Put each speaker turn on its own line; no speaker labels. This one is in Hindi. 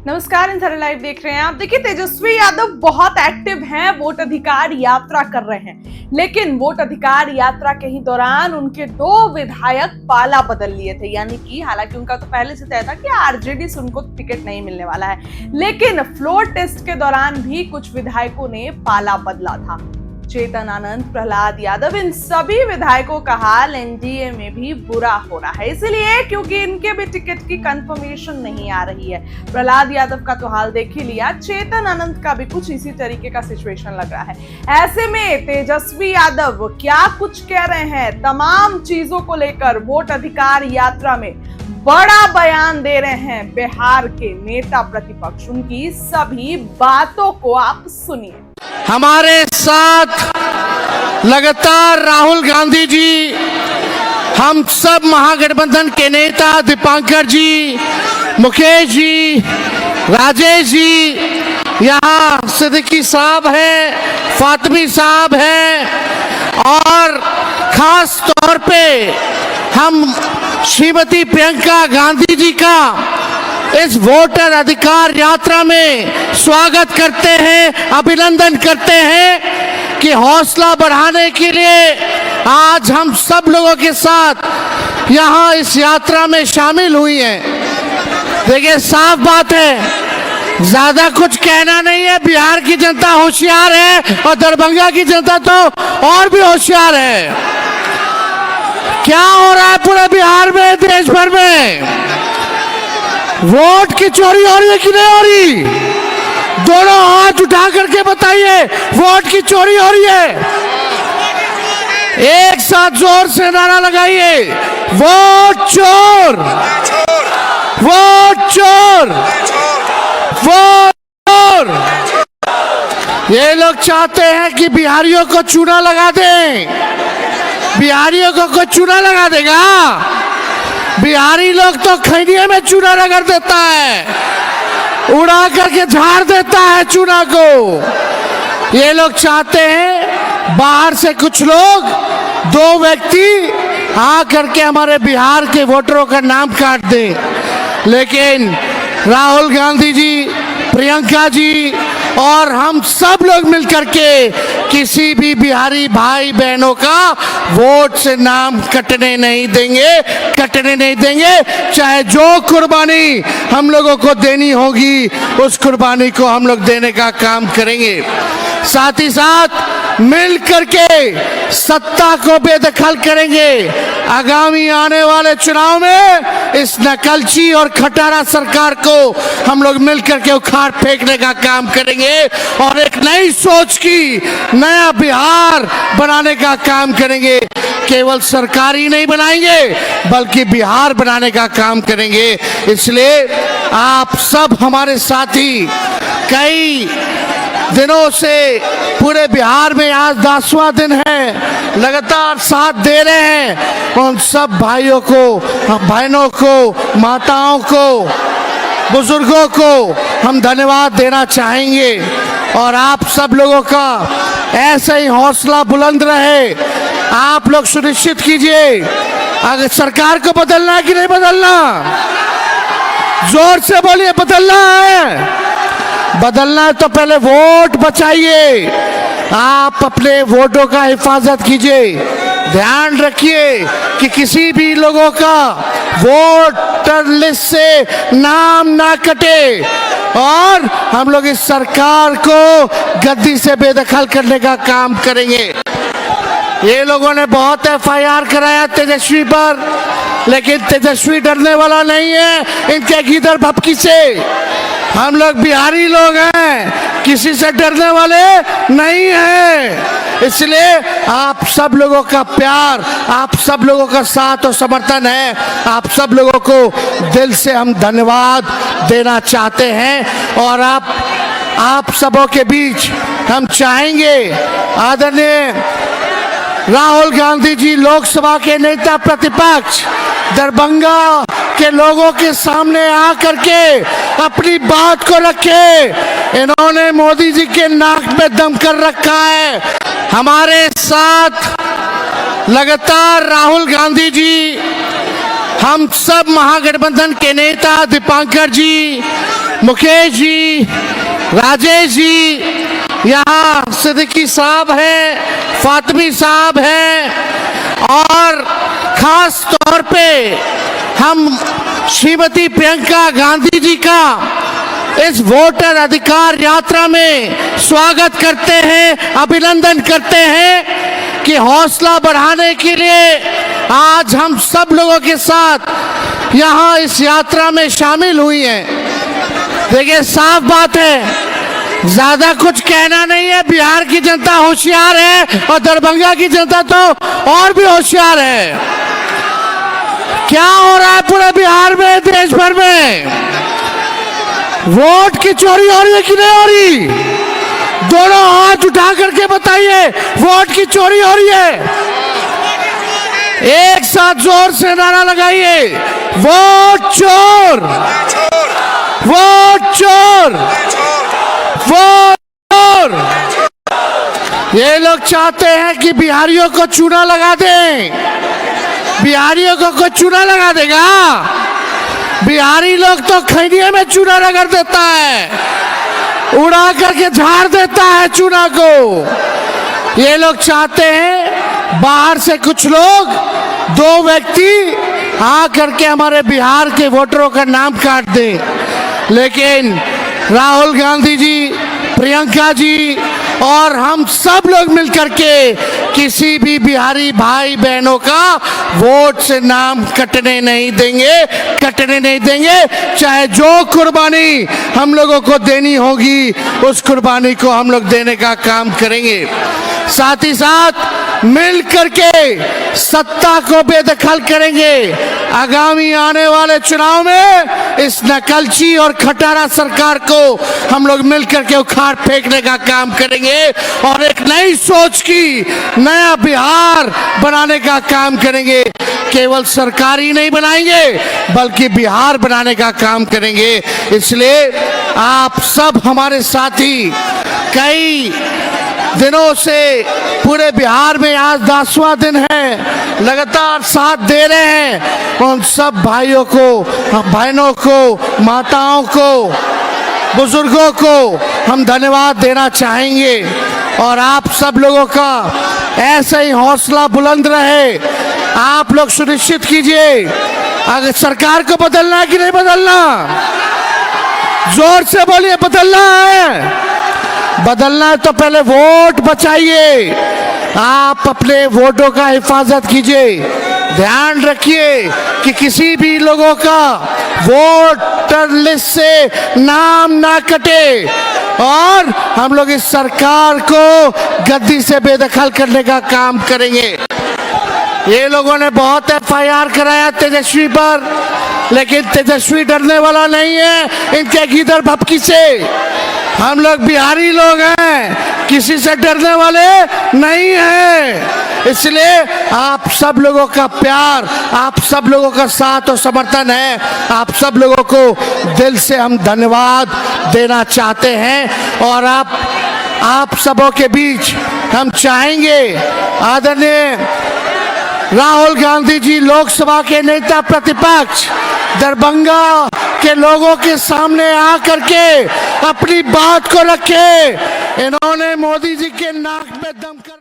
नमस्कार, इंसारा लाइव देख रहे हैं आप। देखिए, तेजस्वी यादव बहुत एक्टिव हैं, वोट अधिकार यात्रा कर रहे हैं, लेकिन वोट अधिकार यात्रा के ही दौरान उनके 2 विधायक पाला बदल लिए थे। यानी कि हालांकि उनका तो पहले से तय था कि आरजेडी से उनको टिकट नहीं मिलने वाला है, लेकिन फ्लोर टेस्ट के दौरान भी कुछ विधायकों ने पाला बदला था। चेतन आनंद, प्रहलाद यादव, इन सभी विधायकों का हाल एनडीए में भी बुरा हो रहा है, इसलिए क्योंकि इनके भी टिकट की कंफर्मेशन नहीं आ रही है। प्रहलाद यादव का तो हाल देख ही लिया, चेतन आनंद का भी कुछ इसी तरीके का सिचुएशन लग रहा है। ऐसे में तेजस्वी यादव क्या कुछ कह रहे हैं, तमाम चीजों को लेकर वोट अधिकार यात्रा में बड़ा बयान दे रहे हैं बिहार के नेता प्रतिपक्ष। उनकी सभी बातों को आप सुनिए।
हमारे साथ लगातार राहुल गांधी जी, हम सब महागठबंधन के नेता दीपांकर जी, मुकेश जी, राजेश जी, यहाँ सिद्दीकी साहब है, फातिमी साहब है, और खास तौर पे हम श्रीमती प्रियंका गांधी जी का इस वोटर अधिकार यात्रा में स्वागत करते हैं, अभिनंदन करते हैं कि हौसला बढ़ाने के लिए आज हम सब लोगों के साथ यहाँ इस यात्रा में शामिल हुई हैं। देखिए, साफ बात है, ज्यादा कुछ कहना नहीं है। बिहार की जनता होशियार है और दरभंगा की जनता तो और भी होशियार है। क्या हो रहा है पूरे बिहार में, देश भर में? वोट की चोरी हो रही है कि नहीं हो रही? दोनों हाथ उठा करके बताइए, वोट की चोरी हो रही है? एक साथ जोर से नारा लगाइए, वोट चोर, वोट चोर, वोट चोर। ये लोग चाहते हैं कि बिहारियों को चूना लगा दें। बिहारियों को कोई चूना लगा देगा? बिहारी लोग तो खैनिये में चूना रगड़ देता है, उड़ा करके झाड़ देता है चूना को। ये लोग चाहते हैं बाहर से कुछ लोग, 2 व्यक्ति आ करके हमारे बिहार के वोटरों का नाम काट दें, लेकिन राहुल गांधी जी, प्रियंका जी और हम सब लोग मिलकर के किसी भी बिहारी भाई बहनों का वोट से नाम कटने नहीं देंगे, कटने नहीं देंगे। चाहे जो कुर्बानी हम लोगों को देनी होगी, उस कुर्बानी को हम लोग देने का काम करेंगे। साथ ही साथ मिल करके सत्ता को बेदखल करेंगे। आगामी आने वाले चुनाव में इस नकलची और खटारा सरकार को हम लोग मिलकर के उखाड़ फेंकने का काम करेंगे और एक नई सोच की, नया बिहार बनाने का काम करेंगे। केवल सरकार ही नहीं बनाएंगे, बल्कि बिहार बनाने का काम करेंगे। इसलिए आप सब हमारे साथी, कई दिनों से पूरे बिहार में आज 10वां दिन है, लगातार साथ दे रहे हैं। उन सब भाइयों को, बहनों को, माताओं को, बुजुर्गों को हम धन्यवाद देना चाहेंगे। और आप सब लोगों का ऐसे ही हौसला बुलंद रहे। आप लोग सुनिश्चित कीजिए, अगर सरकार को बदलना है कि नहीं बदलना? जोर से बोलिए, बदलना है? बदलना है तो पहले वोट बचाइए। आप अपने वोटों का हिफाजत कीजिए। ध्यान रखिए कि किसी भी लोगों का वोटर लिस्ट से नाम ना कटे और हम लोग इस सरकार को गद्दी से बेदखल करने का काम करेंगे। ये लोगों ने बहुत एफआईआर कराया तेजस्वी पर, लेकिन तेजस्वी डरने वाला नहीं है इनके गीदड़ भपकी से। हम लोग बिहारी लोग हैं, किसी से डरने वाले नहीं हैं। इसलिए आप सब लोगों का प्यार, आप सब लोगों का साथ और समर्थन है। आप सब लोगों को दिल से हम धन्यवाद देना चाहते हैं। और आप सबों के बीच हम चाहेंगे, आदरणीय राहुल गांधी जी, लोकसभा के नेता प्रतिपक्ष, दरभंगा के लोगों के सामने आकर के अपनी बात को रखे। इन्होंने मोदी जी के नाक में दम कर रखा है। हमारे साथ लगातार राहुल गांधी जी, हम सब महागठबंधन के नेता दीपांकर जी, मुकेश जी, राजेश जी, यहाँ सिद्दीकी साहब हैं, फातिमी साहब हैं और खास तौर पे हम श्रीमती प्रियंका गांधी जी का इस वोटर अधिकार यात्रा में स्वागत करते हैं, अभिनंदन करते हैं कि हौसला बढ़ाने के लिए आज हम सब लोगों के साथ यहाँ इस यात्रा में शामिल हुई हैं। देखिए, साफ बात है, ज्यादा कुछ कहना नहीं है। बिहार की जनता होशियार है और दरभंगा की जनता तो और भी होशियार है। क्या हो रहा है पूरे बिहार में, देश भर में? वोट की चोरी हो रही है कि नहीं हो रही? दोनों हाथ उठा करके बताइए, वोट की चोरी हो रही है? एक साथ जोर से नारा लगाइए, वोट चोर, वोट चोर, वोट चोर। ये लोग चाहते हैं कि बिहारियों को चूना लगा दें। बिहारियों को कोई चूना लगा देगा? बिहारी लोग तो खैनिये में चूना रगड़ देता है, उड़ा करके झाड़ देता है चूना को। ये लोग चाहते हैं बाहर से कुछ लोग, दो व्यक्ति आ करके हमारे बिहार के वोटरों का नाम काट दें, लेकिन राहुल गांधी जी, प्रियंका जी और हम सब लोग मिलकर के किसी भी बिहारी भाई बहनों का वोट से नाम कटने नहीं देंगे, कटने नहीं देंगे। चाहे जो कुर्बानी हम लोगों को देनी होगी, उस कुर्बानी को हम लोग देने का काम करेंगे। साथ ही साथ मिल करके सत्ता को बेदखल करेंगे। आगामी आने वाले चुनाव में इस नकलची और खटारा सरकार को हम लोग मिलकर के उखाड़ फेंकने का काम करेंगे और एक नई सोच की, नया बिहार बनाने का काम करेंगे। केवल सरकार ही नहीं बनाएंगे, बल्कि बिहार बनाने का काम करेंगे। इसलिए आप सब हमारे साथी, कई दिनों से पूरे बिहार में आज 10वां दिन है, लगातार साथ दे रहे हैं। उन सब भाइयों को, बहनों को, माताओं को, बुजुर्गों को हम धन्यवाद देना चाहेंगे। और आप सब लोगों का ऐसे ही हौसला बुलंद रहे। आप लोग सुनिश्चित कीजिए, अगर सरकार को बदलना है कि नहीं बदलना? जोर से बोलिए, बदलना है। बदलना है तो पहले वोट बचाइए। आप अपने वोटों का हिफाजत कीजिए। ध्यान रखिए कि किसी भी लोगों का वोटर लिस्ट से नाम ना कटे और हम लोग इस सरकार को गद्दी से बेदखल करने का काम करेंगे। ये लोगों ने बहुत FIR कराया तेजस्वी पर, लेकिन तेजस्वी डरने वाला नहीं है इनके गीदड़ भपकी से। हम लोग बिहारी लोग हैं, किसी से डरने वाले नहीं हैं। इसलिए आप सब लोगों का प्यार, आप सब लोगों का साथ और समर्थन है। आप सब लोगों को दिल से हम धन्यवाद देना चाहते हैं। और आप सबों के बीच हम चाहेंगे, आदरणीय राहुल गांधी जी, लोकसभा के नेता प्रतिपक्ष, दरभंगा के लोगों के सामने आकर के अपनी बात को रखे। इन्होंने मोदी जी के नाक में दम कर